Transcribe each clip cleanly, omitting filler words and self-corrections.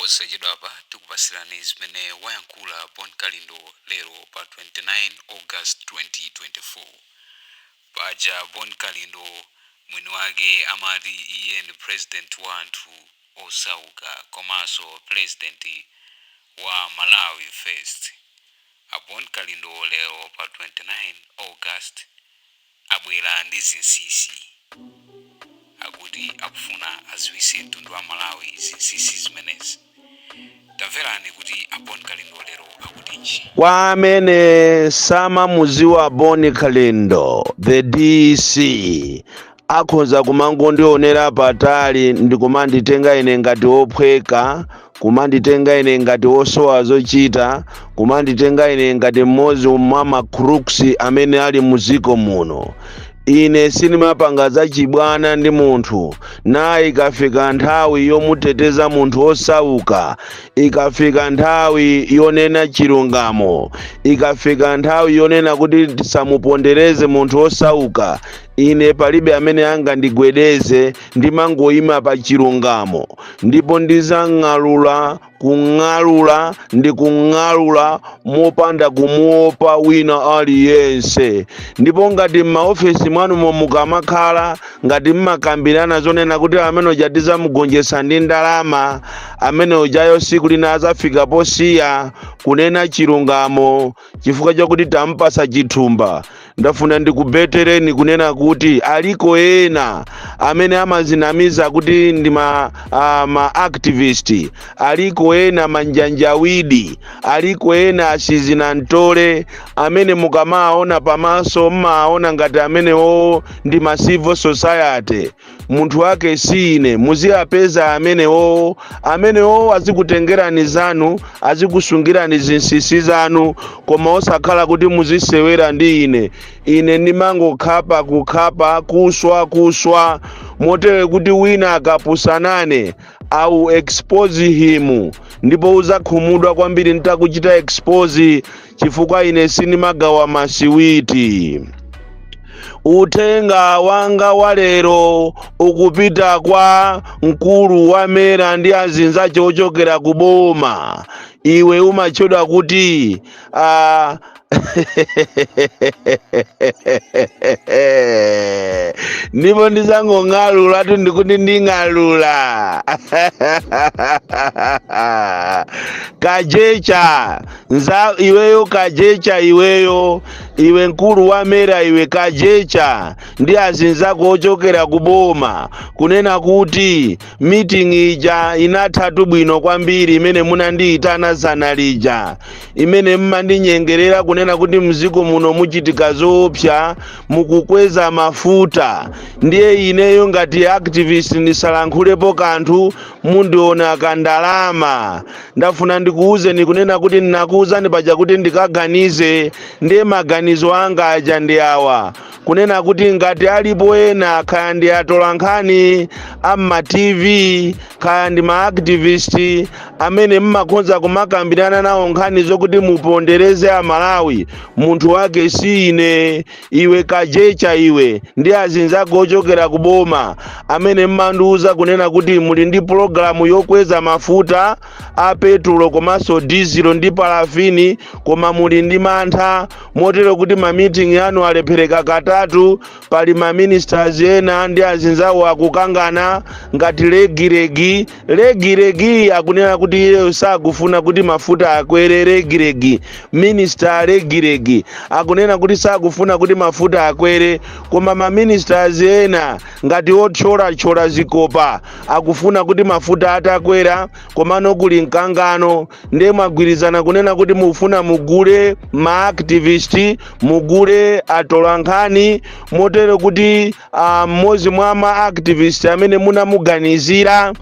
posachedwa apa tikupasirani zimene wayankhula Bon Kalindo lero pa 29 August 2024. Paja Bon Kalindo mwini wake amati iye ndi president wa anthu osauka komanso president wa Malawi First. A Bon Kalindo lero pa 29 August abwera ndi zinsinsi akuti akufuna aziwise mtundu wa Malawi zinsinsi zimenezi. Tamverani kuti a Bon Kalindo lero akuti nji. Kwa amene samamuziwa Bon Kalindo the DC akhoza kumangondionera patali ndikumanditenga ine ngati wophweka, kumanditenga ine ngati wosowa zochita, kumanditenga ine ngati mmodzi mwa makhruks amene ali muziko muno. Ine sinimapanga zachibwana ndi munthu, na ikafika nthawi yomuteteza munthu osauka, ikafika nthawi yonena chilungamo, ikafika nthawi yonena kuti tisamupondereze munthu osauka, ine palibe amene angandigwedeze, ndimangoyima pa chilungamo, ndipo ndizang'alula kung'alula ndi kung'alula mopanda kumuopa wina aliyense. Ndipo ngati m'maofesi mwanu mukamakhala ngati mmakambirana zonena kuti amene uja tizamugonjetsa ndi ndalama, amene ujayo siku lina azafika posiya kunena chilungamo chifukwa chakuti tampasa chithumba, ndafuna ndikubetereni kunena kuti aliko ena amene amazinamiza kuti ndi ma activist, aliko ena manjanjawidi, aliko ena asizinantole amene mukamaona pamaso mmaona ngati amenewo ndi ma civil society. Munthu wake sine, muziyapeza amenewo azikutengerani zanu, azikusungirani zinsinsi zanu, koma osakhala kuti muzisewera ndi ine ndimangokhapa kukhapa kuswa motere kuti wina akapusanane au expose him, ndipo uzakhumudwa kwambiri nitakuchita expose chifukwa ine sinimagawa masiwiti. Uthenga wanga walero ukupita kwa mkulu wa mera ndi azinzache ochokera kuboma. Iwe umachedwa kuti ndipo ndizangong'alula tu ndikuti nding'alula. Kajecha iweyo, kajecha iwe mkulu wa mera, iwe kajecha ndi azinzako ochokera kuboma kunena kuti meeting ija inathatu bwino kwambiri imene munandiyitana zana lija, imene mmandinyengerera kunena kuti mziko muno muchitika zoopsa mukukweza mafuta. Ndiye ineyo ngati activist ndisalankhulepo kanthu, mundiona kandalama. Ndafuna ndikuuzeni kunena kuti ndinakuuzani paja kuti ndikaganize, ndiye maganizo anga aja ndi awa kunena kuti ngati alipo ena kaya ndi atolankhani amma TV kaya ndi ma activist amene mmakonza kumakambirana nawo nkhani zokuti mupondereze a Malawi, munthu wake si ine. Iwe kajecha iwe ndi azinzako ochokera kuboma amene mmandiuza kunena kuti muli ndi programu yokweza mafuta a petrol komanso diesel ndi parafini, koma muli ndi mantha motero kuti ma meeting yanu alephereka katatu. Pali ma ministers ena ndi azinzawo akukangana ngati legiregi akunena kuti iye sakufuna kuti mafuta akwere. Legiregi minister legiregi akunena kuti sakufuna kuti mafuta akwere, koma ma ministers ena ngati otchola zikopa akufuna kuti mafuta atakwera, komano kuli mkangano. Ndiye mwagwirizana kunena kuti mufuna mugule ma activist, mugule atolankhani, motere kuti mmodzi mwa ma activist amene munamuganizira.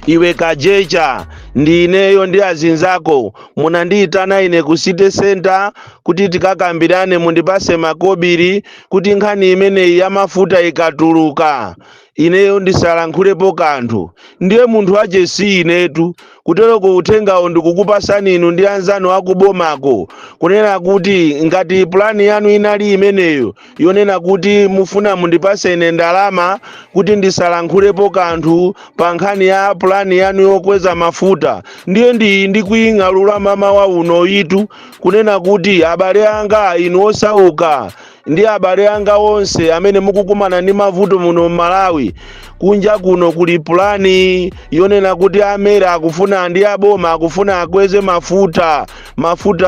Iwe kajecha ndi ineyo ndi azinzako munandiyitana ine ku city center kuti tikakambirane, mundipase makobiri kuti nkhani imeneyi ya mafuta ikatuluka ineyo ndisalankhulepo kanthu. Ndiye munthu wache si inetu kutereko uthengawo ndikukupasani inu ndi anzanu akubomako kunena kuti ngati plani yanu inali imeneyo yonena kuti mufuna mundipase ine ndalama kuti ndisalankhulepo kanthu pa nkhani ya plani yanu yokweza mafuta, ndiye ndikuying'alula mama wa uno itu kunena kuti abale anga inu osauka ndi abale anga onse amene mukukumana ndi mavuto muno Malawi, kunja kuno kuli plani yonena kuti amera akufuna ndi aboma akufuna akweze mafuta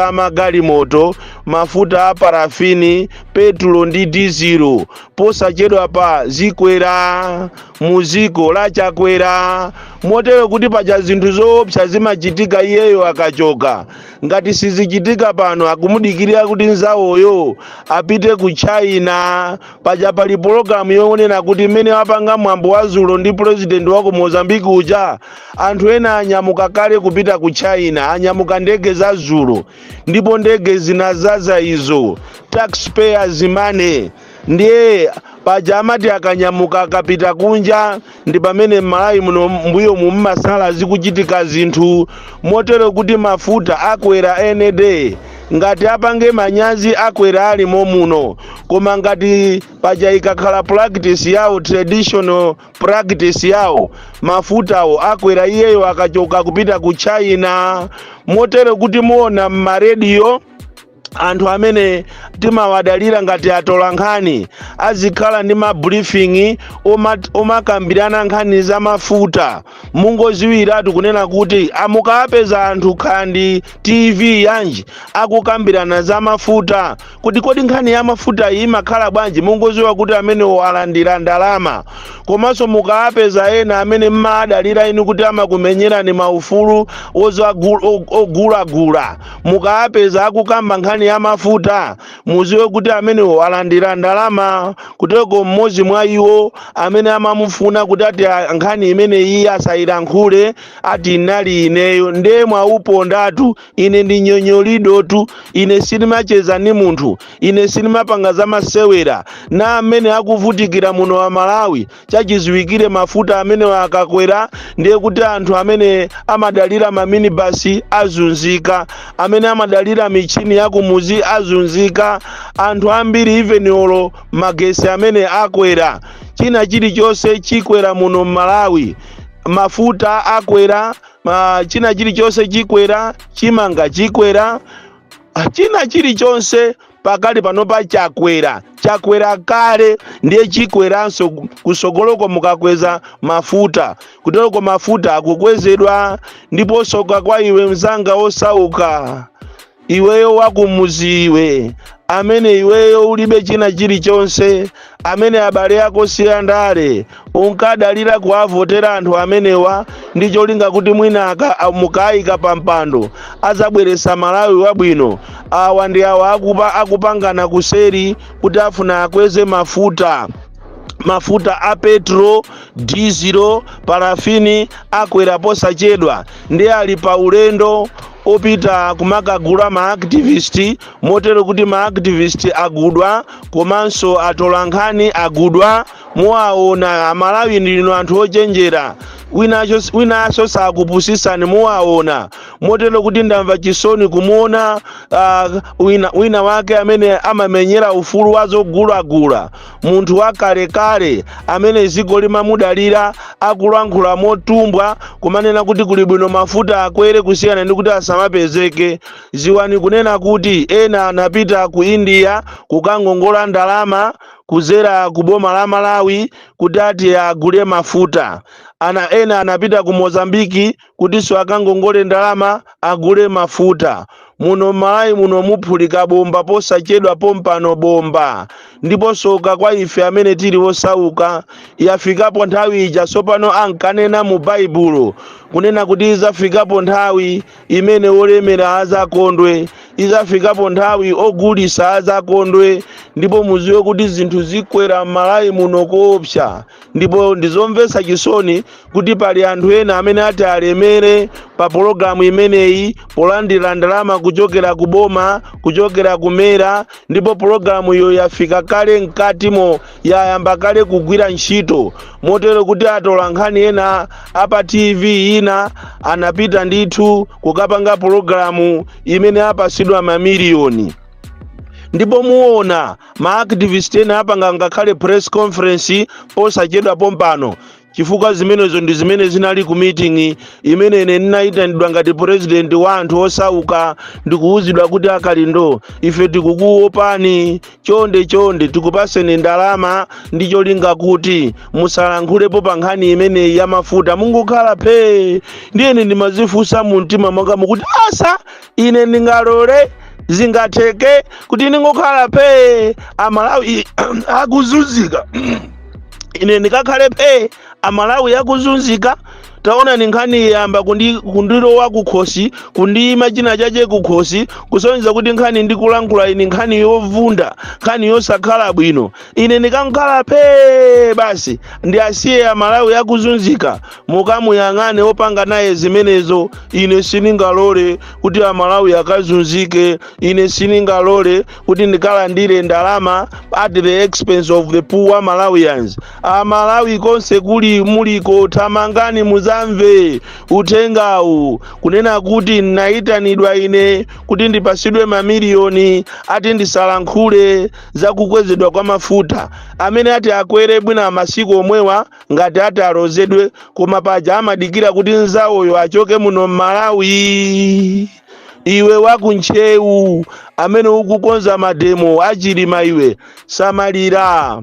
amagalimoto, mafuta a parafini, petulo ndi dizelo posachedwa pa zikwera muziko la chakwera, motero kuti paja zinthu zoopsa zimachitika iyeyo akachoka. Ngati sizichitika pano akumudikirira kuti nzawoyo apite ku China. Paja pali programu yonena kuti mmene wapanga mwambo wa zulo ndi president wa ku Mozambique uja, anthu ena anyamuka kale kupita ku China, anyamuka ndege za zulo, ndipo ndege zinazaza izo taxpayers money. Ndiye paja amati akanyamuka akapita kunja ndi pamene Malawi muno mbuyo mummasala zikuchitika zinthu, motero kuti mafuta akwera ND. Ngati apange manyazi akwera alimo muno, koma ngati paja ikakhala practice yawo, traditional practice yawo, mafutawo akwera iyeyo akachoka kupita ku China. Motero kuti muona m'maradio anthu amene timawadalira ngati atola nkhani azikhala ndi mabriefing omakambirana nkhani za mafuta. Mungoziwiratu kunena kuti amukapeza anthu khandi TV yanji akukambirana za mafuta kuti kodi nkhani ya mafuta iyi imakhala bwanji, mungoziwa kuti amene walandira ndalama. Komanso mukapeza ena amene mmadalira inu kuti amakumenyerani maufulu ogulagula, mukapeza akukamba nkhani ya mafuta, muziwe kuti amene walandira ndalama. Kuteko mmodzi mwa iwo amene amamufuna kuti ati nkhani imene iyi asayilankhule ati inali ineyo, ndiye mwaupondatu. Ine ndi nyonyolidotu, ine sinimacheza ni munthu, ine sinimapanga za masewera na amene akuvutikira muno wa Malawi. Chachiziwikire mafuta amene akakwera ndiye kuti anthu amene amadalira maminibasi azunzika, amene amadalira michini yakumuzi azunzika, anthu ambiri even olo magesi amene akwera. China chilichonse chikwera muno Malawi, mafuta akwera, china chilichonse chikwera, chimanga chikwera, china chilichonse pakali panopa chakwera kale, ndiye chikweranso kusogoloko mukakweza mafuta. Kutereko mafuta akukwezedwa. Ndipo soka kwa iwe mzanga osauka, iweyo wakumuziwe amene iweyo ulibe china chilichonse, amene abale ako siyandale unkadalira kuavotera anthu amenewa ndi cholinga kuti mwina mukayika pampando azabweresa Malawi wabwino. Awa ndi awa akupangana kuseri kuti afuna akweze mafuta a petro, dizelo, parafini akwera posachedwa. Ndiye ali pa ulendo opita kumakagula maactivist, motero kuti maactivist agudwa komanso atola nkhani agudwa. Muwaona Amalawi ndino anthu ochenjera, winaso sakupusisani muwaona. Motero kuti ndamva chisoni kumuona wina wake amene amamenyera ufulu wazogulagula, munthu wakalekale amene ziko limamudalira akulankhula motumbwa kumanena kuti kuli bwino mafuta akwere kusiyana ndi kuti asamapezeke. Ziwani kunena kuti ena anapita ku India kukangongola ndalama kuzera kuboma la Malawi kuti ati agule mafuta. Ena anapita ku Mozambiki kuti so akangongole ndalama agule mafuta. Muno Malawi muno muphulika bomba posachedwa pompano bomba. Ndipo soka kwa ife amene tili osauka, yafikapo nthawi ija sopano ankanena mu Baibulo kunena kuti izafikapo nthawi imene olemera azakondwe, izafikapo nthawi ogulisa azakondwe. Ndipo muziwe kuti zinthu zikwera Malawi muno koopsa. Ndipo ndizomvetsa chisoni kuti pali anthu ena amene ati alemere pa programu imeneyi polandira ndalama kuchokera kuboma, kuchokera kumera, ndipo programu iyo yafika kale mkatimo, yayamba kale kugwira ntchito, motero kuti atola nkhani ena apa TV ina anapita ndithu kukapanga programu imene apasidwa mamiliyoni. Ndipo muona ma-activist ena apanga ngakhale press conference posachedwa pompano, chifukwa zimenezo ndi zimene zinali ku meeting imene ine ndinayitanidwa ngati president wa anthu osauka, ndikuwuzidwa kuti Akalindo, ife tikukuopani, chonde tikupaseni ndalama ndi cholinga kuti musalankhulepo pa nkhani imeneyi ya mafuta. Mungokhala phe. Ndiyeni ndimazifunsa mu mtima mwanga mukuti asa ine ndingalole zingatheke kuti ndingokhala phe Amalawi akuzunzika ine ndikakhale phe Amalawi akuzunzika. Taona ni nkhani yamba kundilowa kukhosi, kundiyima china chache kukhosi, kusonyeza kuti nkhani ndikulankhula ine nkhani yovunda, nkhani yosakhala bwino. Ine ndikakhala phe basi ndiyasiye Amalawi akuzunzika, mukamuyang'ane opanga naye zimenezo. Ine siningalole kuti Amalawi akazunzike, ine siningalole kuti ndikalandire ndalama at the expense of the poor Malawians. Amalawi konse kuli muliko thamangani muzamve uthengawu kunena kuti nayitanidwa ine kuti ndipasidwe mamiliyoni ati ndisalankhule za kukwezedwa kwa mafuta, amene ati akwere bwina masiku omwewa ngati ati alozedwe, koma paja amadikira kuti nzawoyo achoke muno Malawi. Iwe wakuntchewu amene ukukonza mademo achilima, iwe samalira.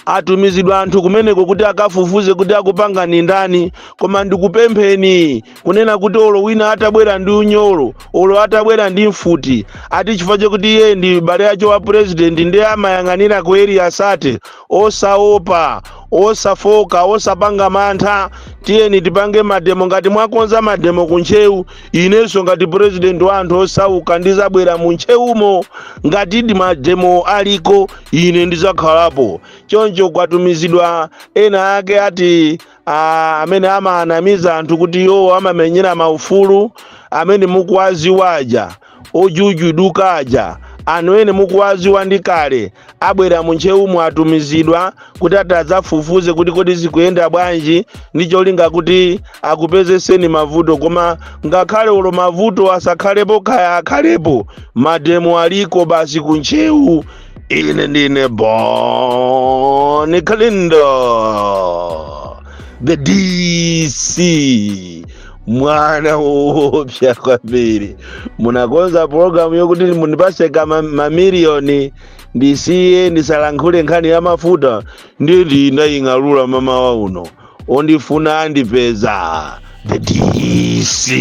Atumizidwa anthu kumeneko kuti akafufuze kuti akupanga ni ndani, koma ndikupempheni kunena kuti olo wina atabwera ndi unyolo, olo atabwera ndi mfuti, ati chifukwa chokuti iye ndi bale acho wa president ndiye amayang'anira ku area sate, osaopa, osafoka, osapanga mantha. Tiyeni tipange mademo. Ngati mwakonza mademo kuntchewu, inenso ngati president wa anthu osauka ndizabwera mu ntchewumo. Ngati ndi mademo aliko, ine ndizakhalapo. Choncho kwatumizidwa ena ake ati amene amaanamiza anthu kuti yo amamenyera maufulu, amene mukuwaziwaja ojujudukaja, anu ene mukuwaziwa ndi kale, abwera mu ntchewumo atumizidwa kuti atadzafufuze kuti kodi zikuyenda bwanji, ndi cholinga kuti akupezeseni mavuto. Koma ngakhale olo mavuto asakhalepo kaya akhalepo, mademo aliko basi ku ntchewu. Ine ndine Bon Kalindo, the DC, mwana woopsa kwambiri. Munakonza programu yokuti mundipase kama mamiliyoni ndisiye ndisalankhule nkhani ya mafuta, ndi ndaying'alula mama wa uno ondifuna andipeza the DC.